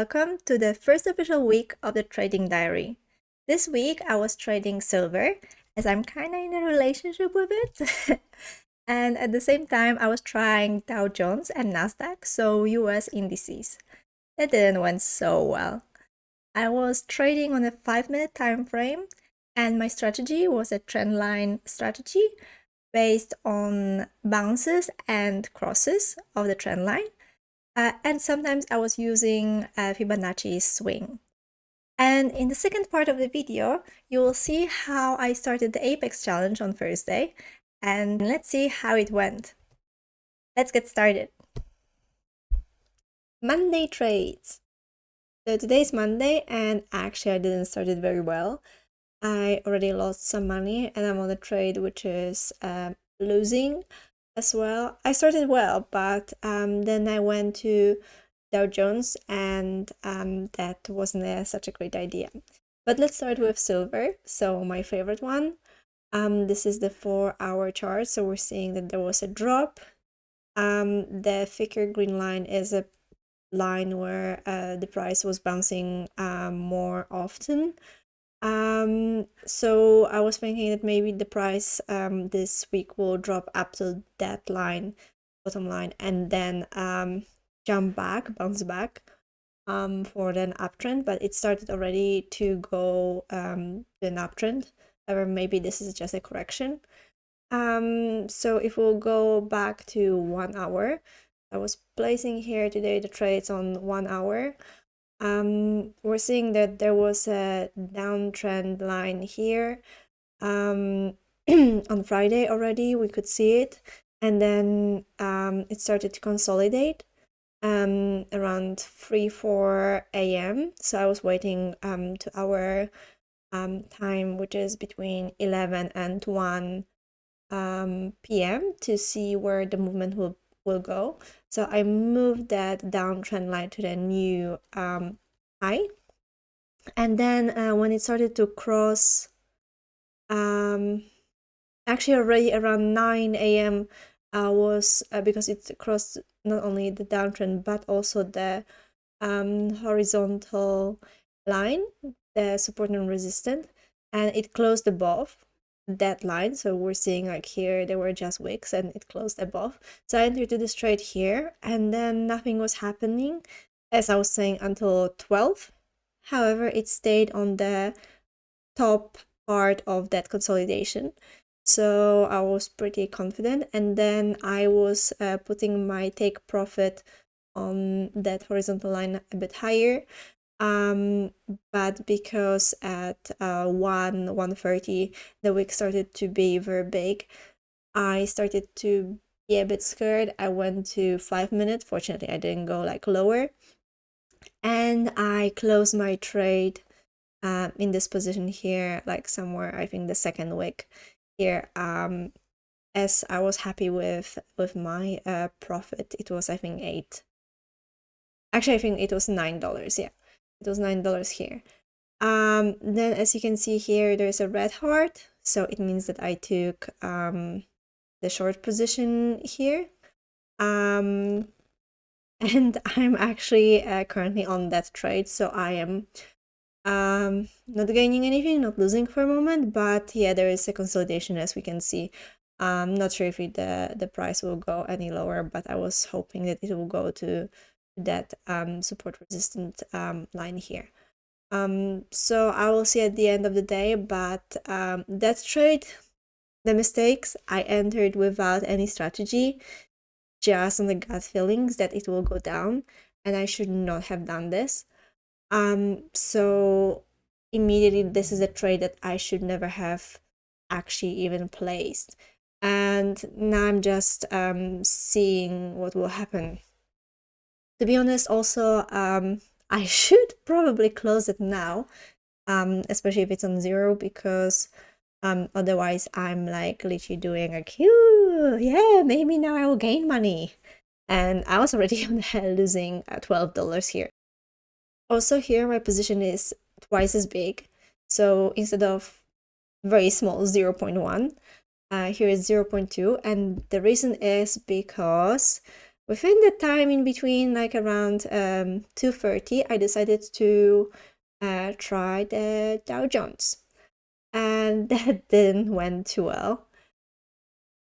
welcome to the first official week of the trading diary. This week I was trading silver as I'm kind of in a relationship with it. And at the same time I was trying Dow Jones and Nasdaq, so US indices. That didn't went so well. I was trading on a 5-minute time frame, and my strategy was a trend line strategy based on bounces and crosses of the trend line. And sometimes I was using Fibonacci swing. And in the second part of the video, you will see how I started the Apex challenge on Thursday, and let's see how it went. Let's get started. Monday trades. So today's Monday, and actually I didn't start it very well. I already lost some money, and I'm on a trade which is losing as well. I started well, but then I went to Dow Jones, and that wasn't such a great idea. But let's start with silver. So my favorite one. This is the 4-hour chart. So we're seeing that there was a drop. The thicker green line is a line where the price was bouncing more often. So I was thinking that maybe the price this week will drop up to that line, bottom line, and then bounce back for an uptrend, but it started already to go to an uptrend, or maybe this is just a correction. So if we'll go back to 1 hour, I was placing here today the trades on 1 hour. We're seeing that there was a downtrend line here. On Friday already, we could see it, and then it started to consolidate around 3-4 a.m. So I was waiting to our time, which is between 11 and 1 p.m. to see where the movement will go. So I moved that downtrend line to the new high, and then when it started to cross, actually already around 9 a.m. Was because it crossed not only the downtrend but also the horizontal line, the support and resistance, and it closed above that line. So we're seeing like here there were just wicks and it closed above. So I entered this trade here, and then nothing was happening, as I was saying, until 12. However, it stayed on the top part of that consolidation, so I was pretty confident, and then I was putting my take profit on that horizontal line a bit higher, but because at 1:30 the wick started to be very big, I started to be a bit scared. I went to 5 minutes. Fortunately, I didn't go like lower, and I closed my trade in this position here, like somewhere, I think the second wick here, as I was happy with my profit. It was, I think, 8. Actually, I think it was $9. Yeah, it was $9 here. Then as you can see here, there's a red heart, so it means that I took the short position here. And I'm actually currently on that trade, so I am not gaining anything, not losing for a moment, but yeah, there is a consolidation, as we can see. I'm not sure if the price will go any lower, but I was hoping that it will go to that support resistant line here. So I will see at the end of the day, but that trade, the mistakes, I entered without any strategy, just on the gut feelings that it will go down, and I should not have done this. So immediately this is a trade that I should never have actually even placed, and now I'm just seeing what will happen. To be honest, also I should probably close it now, especially if it's on 0, because otherwise I'm like literally doing like, yeah, maybe now I will gain money, and I was already losing $12 here. Also here my position is twice as big, so instead of very small 0.1, here is 0.2, and the reason is because within the time in between, like around 2:30, I decided to try the Dow Jones, and that didn't went too well.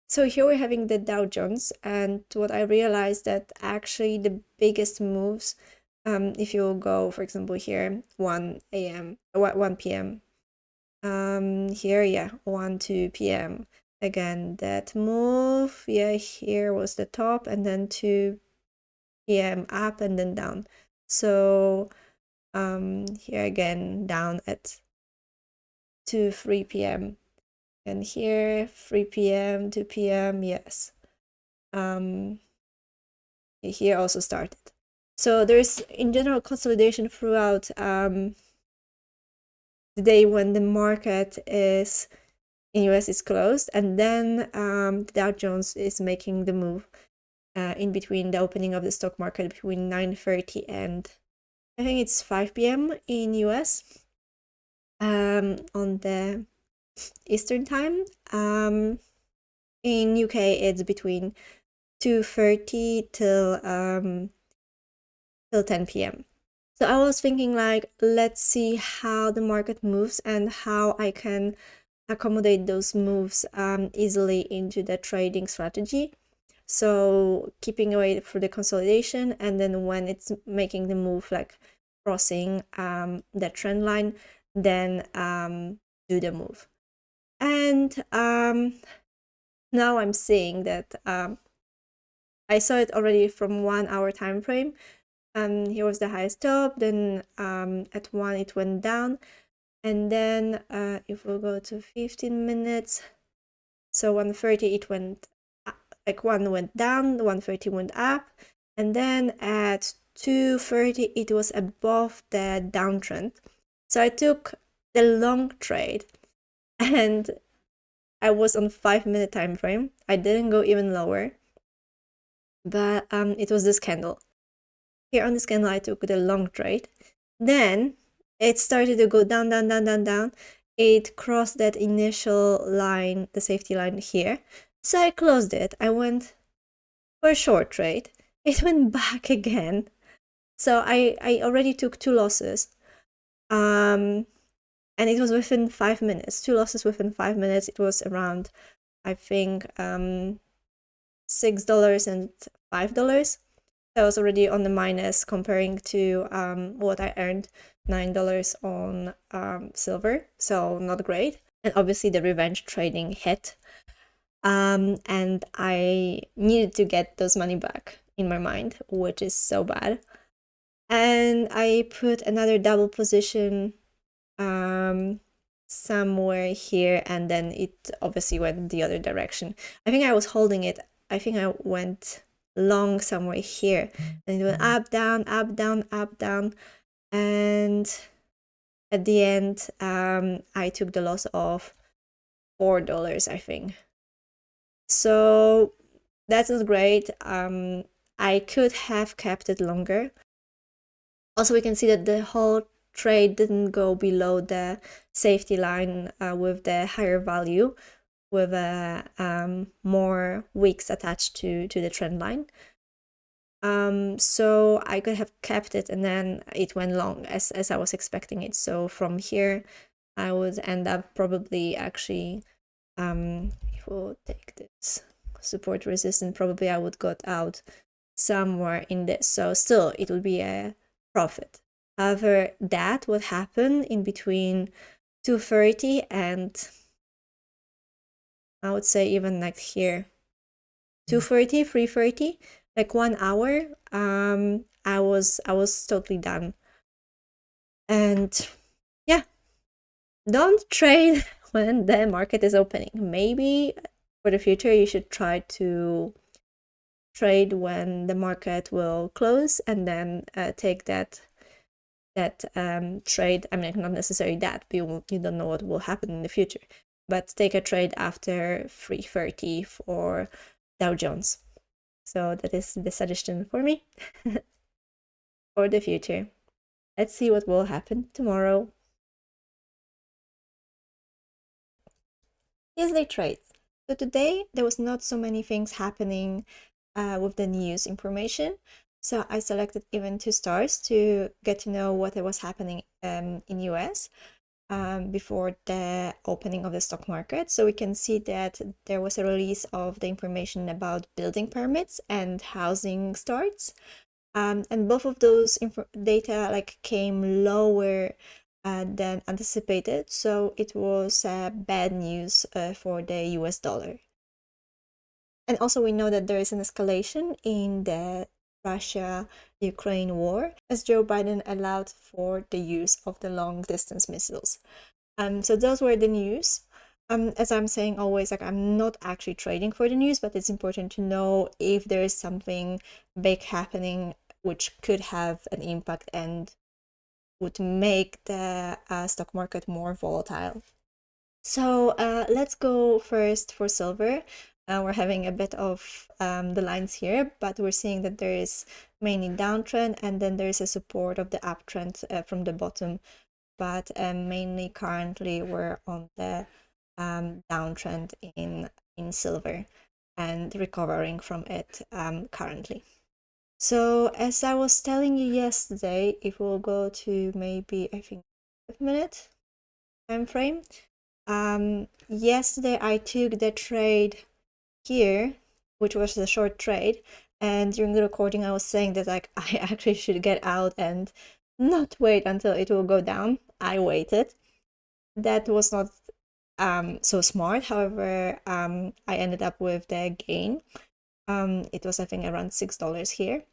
So here we're having the Dow Jones, and what I realized that actually the biggest moves, if you go, for example, here 1 a.m. 1 p.m. Here, yeah, 1 2 p.m. Again, that move, yeah, here was the top, and then 2 p.m. up and then down. So here again down at 2 3 p.m. and here 3 p.m. 2 p.m. Yes. Here also started. So there's in general consolidation throughout the day when the market is in US is closed, and then the Dow Jones is making the move in between the opening of the stock market between 9:30 and I think it's 5 p.m. in US on the Eastern time. In UK it's between 2:30 till 10 p.m. So I was thinking like, let's see how the market moves and how I can accommodate those moves easily into the trading strategy. So keeping away for the consolidation, and then when it's making the move, like crossing the trend line, then do the move. And now I'm seeing that I saw it already from 1 hour time frame. Here was the highest top, then at 1 it went down, and then if we go to 15 minutes, so 1:30 it went like 1 went down, 1:30 went up, and then at 2:30 it was above the downtrend. So I took the long trade, and I was on 5-minute time frame. I didn't go even lower, but it was this candle. Here on this candle I took the long trade. Then it started to go down, down, down, down, down. It crossed that initial line, the safety line here. So I closed it. I went for a short trade. It went back again. So I already took 2 losses. And it was within 5 minutes. 2 losses within 5 minutes. It was around, I think, $6 and $5. That was already on the minus comparing to what I earned, $9 on silver. So not great. And obviously the revenge trading hit. And I needed to get those money back in my mind, which is so bad. And I put another double position somewhere here, and then it obviously went the other direction. I think I was holding it. I think I went long somewhere here, and it went up, down, up, down, up, down, and at the end, I took the loss of $4, I think. So that's not great. I could have kept it longer. Also, we can see that the whole trade didn't go below the safety line with the higher value, with more wicks attached to the trend line. So I could have kept it, and then it went long as I was expecting it. So from here, I would end up probably actually, if we'll take this support resistance, probably I would got out somewhere in this. So still, it will be a profit. However, that would happen in between 2:30 and I would say even like here 2:30, 3:30, like 1 hour. I was totally done. And yeah, don't trade when the market is opening. Maybe for the future you should try to trade when the market will close, and then take that trade. I mean, not necessarily that, but you don't know what will happen in the future, but take a trade after 3:30 for Dow Jones. So that is the suggestion for me for the future. Let's see what will happen tomorrow. Yesterday trades. So today there was not so many things happening with the news information. So I selected even 2 stars to get to know what was happening in US before the opening of the stock market. So we can see that there was a release of the information about building permits and housing starts. And both of those data like came lower than anticipated. So it was bad news for the US dollar. And also we know that there is an escalation in the Russia-Ukraine war as Joe Biden allowed for the use of the long-distance missiles. So those were the news. As I'm saying always, like I'm not actually trading for the news, but it's important to know if there is something big happening which could have an impact and would make the stock market more volatile. So let's go first for silver. We're having a bit of the lines here, but we're seeing that there is mainly downtrend and then there is a support of the uptrend from the bottom. But mainly currently we're on the downtrend in silver and recovering from it currently. So as I was telling you yesterday, if we'll go to maybe I think 5-minute time frame. Yesterday I took the trade here, which was the short trade, and during the recording I was saying that like I actually should get out and not wait until it will go down. I waited. That was not so smart. However, I ended up with the gain. It was I think around $6 here.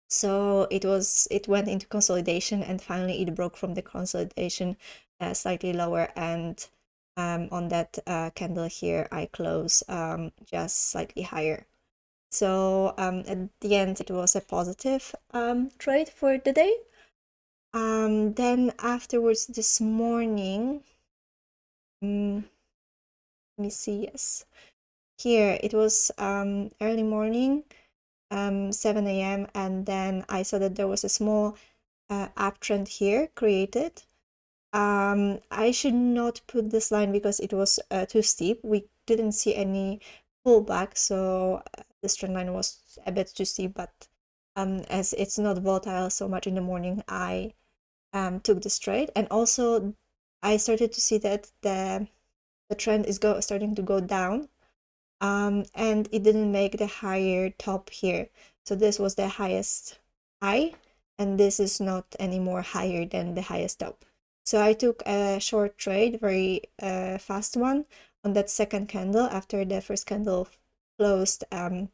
So it went into consolidation and finally it broke from the consolidation slightly lower, and on that candle here I close just slightly higher. So at the end it was a positive trade for the day. Then afterwards this morning, let me see, yes, here it was early morning, 7 a.m. and then I saw that there was a small uptrend here created. I should not put this line because it was too steep. We didn't see any pullback, so this trend line was a bit too steep, but as it's not volatile so much in the morning, I took this trade. And also I started to see that the trend is starting to go down, and it didn't make the higher top here. So this was the highest high, and this is not anymore higher than the highest top. So I took a short trade, very fast one, on that second candle after the first candle closed on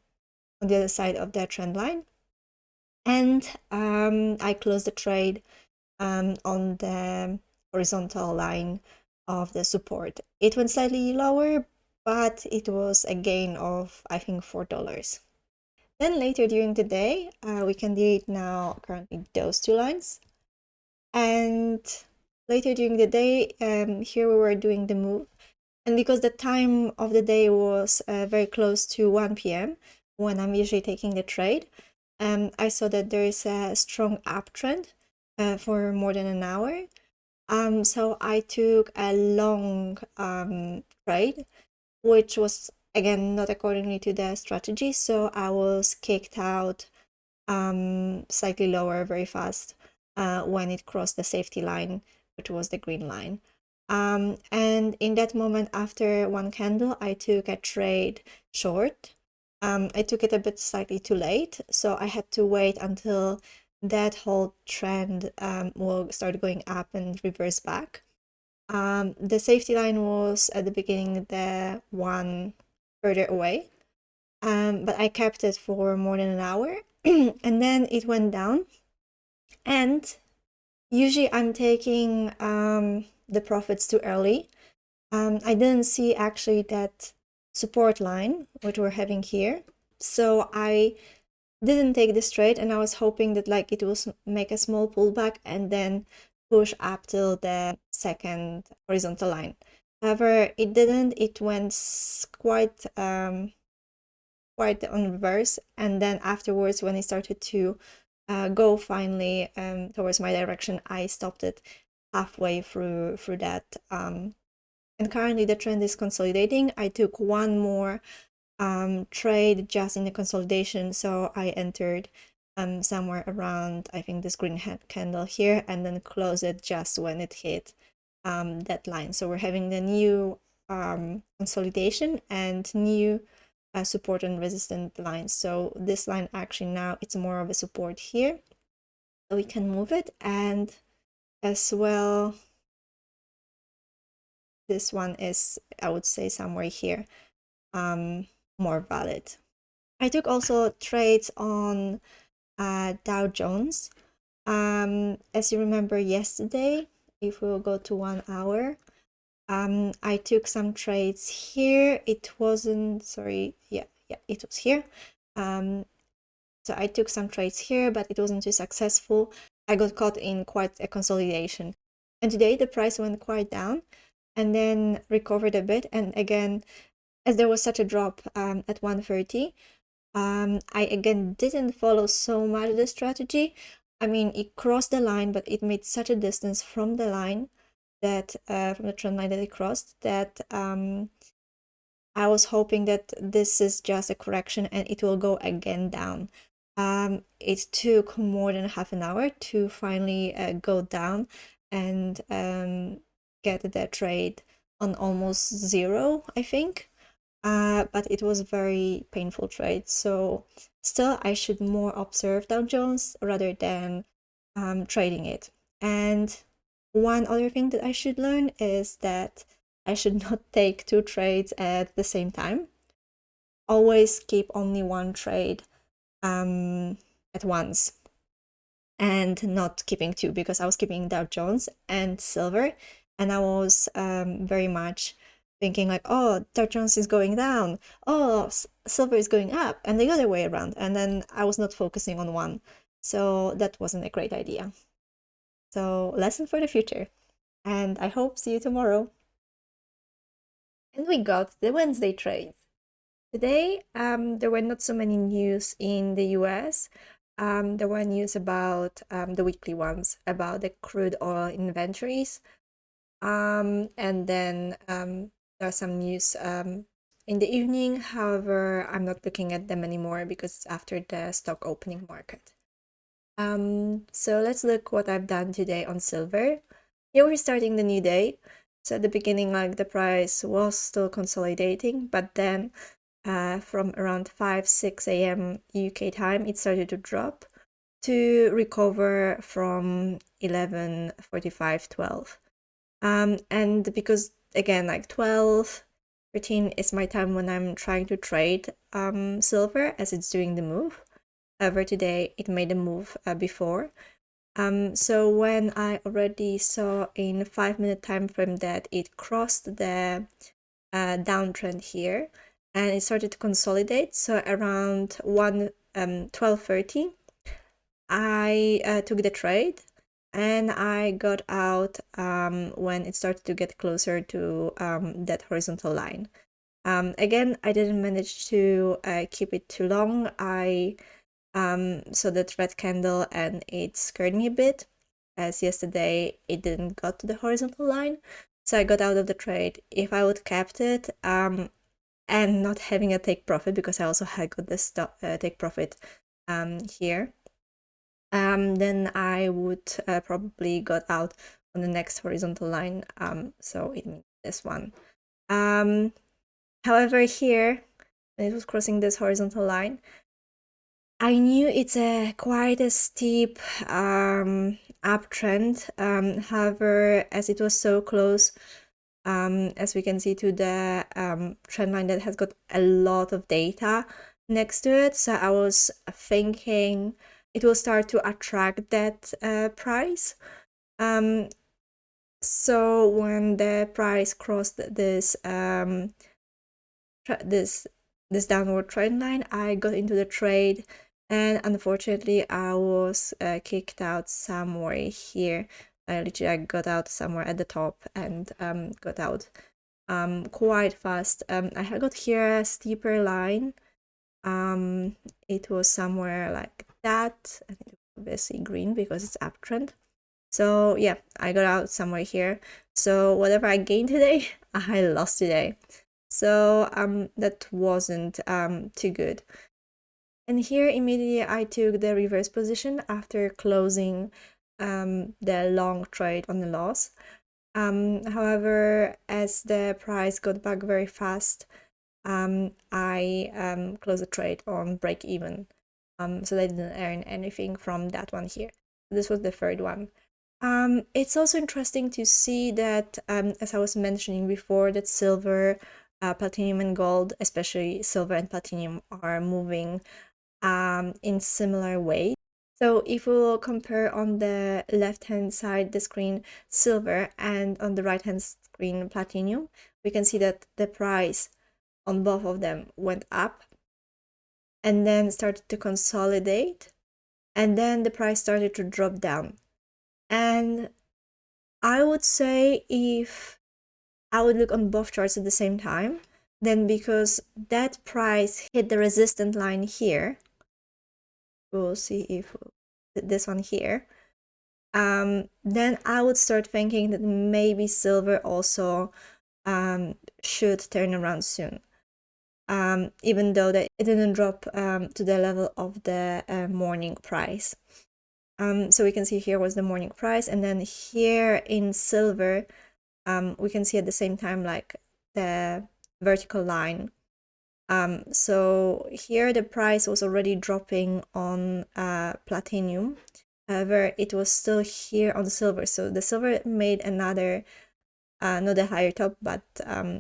the other side of the trend line. And I closed the trade on the horizontal line of the support. It went slightly lower, but it was a gain of I think $4. Then later during the day, we can delete now currently those two lines. And later during the day, here we were doing the move. And because the time of the day was very close to 1 p.m. when I'm usually taking the trade, I saw that there is a strong uptrend for more than an hour. So I took a long trade, which was again not accordingly to the strategy. So I was kicked out slightly lower very fast when it crossed the safety line, which was the green line. And in that moment, after one candle, I took a trade short. I took it a bit slightly too late, so I had to wait until that whole trend will start going up and reverse back. The safety line was at the beginning the one further away, but I kept it for more than an hour and then it went down. And usually I'm taking the profits too early. I didn't see actually that support line, which we're having here. So I didn't take this trade, and I was hoping that like it will make a small pullback and then push up till the second horizontal line. However, it didn't. It went quite on reverse, and then afterwards when it started to go finally towards my direction, I stopped it halfway through that. And currently the trend is consolidating. I took one more trade just in the consolidation. So I entered somewhere around, I think, this green candle here, and then close it just when it hit that line. So we're having the new consolidation and new support and resistance lines. So this line actually now it's more of a support here. So we can move it, and as well this one is, I would say, somewhere here more valid. I took also trades on Dow Jones. As you remember yesterday, if we'll go to 1 hour, I took some trades here. It wasn't, sorry, yeah, it was here. So I took some trades here, but it wasn't too successful. I got caught in quite a consolidation. And today the price went quite down and then recovered a bit. And again, as there was such a drop at 130, I again didn't follow so much the strategy. I mean, it crossed the line, but it made such a distance from the line that from the trend line that it crossed that I was hoping that this is just a correction and it will go again down. It took more than half an hour to finally go down and get the trade on almost zero, I think. But it was a very painful trade. So still, I should more observe Dow Jones rather than trading it. And one other thing that I should learn is that I should not take two trades at the same time. Always keep only one trade at once and not keeping two, because I was keeping Dow Jones and silver, and I was very much thinking like, oh, Dow Jones is going down, oh, silver is going up, and the other way around, and then I was not focusing on one. So that wasn't a great idea. So lesson for the future, and I hope see you tomorrow. And we got the Wednesday trades. Today, there were not so many news in the US. There were news about the weekly ones, about the crude oil inventories. And then there are some news in the evening. However, I'm not looking at them anymore because it's after the stock opening market. So let's look what I've done today on silver. Here we're starting the new day. So at the beginning, like the price was still consolidating, but then from around 5-6 a.m. UK time, it started to drop to recover from 11:45, 12. And because again, like 12, 13 is my time when I'm trying to trade silver as it's doing the move. However, today it made a move before. So when I already saw in 5-minute time frame that it crossed the downtrend here and it started to consolidate, so around 12:30 I took the trade and I got out when it started to get closer to that horizontal line. Again, I didn't manage to keep it too long. I saw that red candle and it scared me a bit, as yesterday it didn't got to the horizontal line, so I got out of the trade. If I would kept it and not having a take profit, because I also had got this take profit here, then I would probably got out on the next horizontal line, so it means this one. However, here, when it was crossing this horizontal line, I knew it's a quite a steep uptrend. However, as it was so close, as we can see, to the trend line that has got a lot of data next to it, so I was thinking it will start to attract that price. So when the price crossed this this downward trend line, I got into the trade, and unfortunately I was kicked out somewhere here. I literally got out somewhere at the top and got out quite fast. I had got here a steeper line. It was somewhere like that. I think obviously green because it's uptrend. So yeah, I got out somewhere here. So whatever I gained today, I lost today. So that wasn't too good. And here immediately I took the reverse position after closing the long trade on the loss. However, as the price got back very fast, I closed the trade on break even. So I didn't earn anything from that one here. This was the third one. It's also interesting to see that, as I was mentioning before, that silver, platinum, and gold, especially silver and platinum, are moving in similar ways. So if we will compare on the left-hand side the screen silver and on the right-hand screen platinum, we can see that the price on both of them went up and then started to consolidate, and then the price started to drop down. And I would say if I would look on both charts at the same time, then because that price hit the resistance line here, we'll see if this one here, then I would start thinking that maybe silver also should turn around soon. Even though that it didn't drop to the level of the morning price. So we can see here was the morning price, and then here in silver, we can see at the same time like the vertical line. So here the price was already dropping on platinum. However, it was still here on silver. So the silver made another, not a higher top, but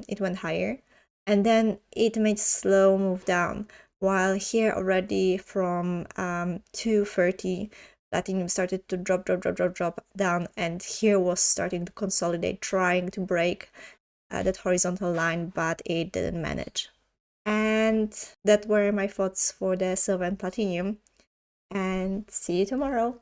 it went higher. And then it made slow move down. While here already from 230, platinum started to drop down. And here was starting to consolidate, trying to break that horizontal line, but it didn't manage. And that were my thoughts for the silver and platinum. And see you tomorrow.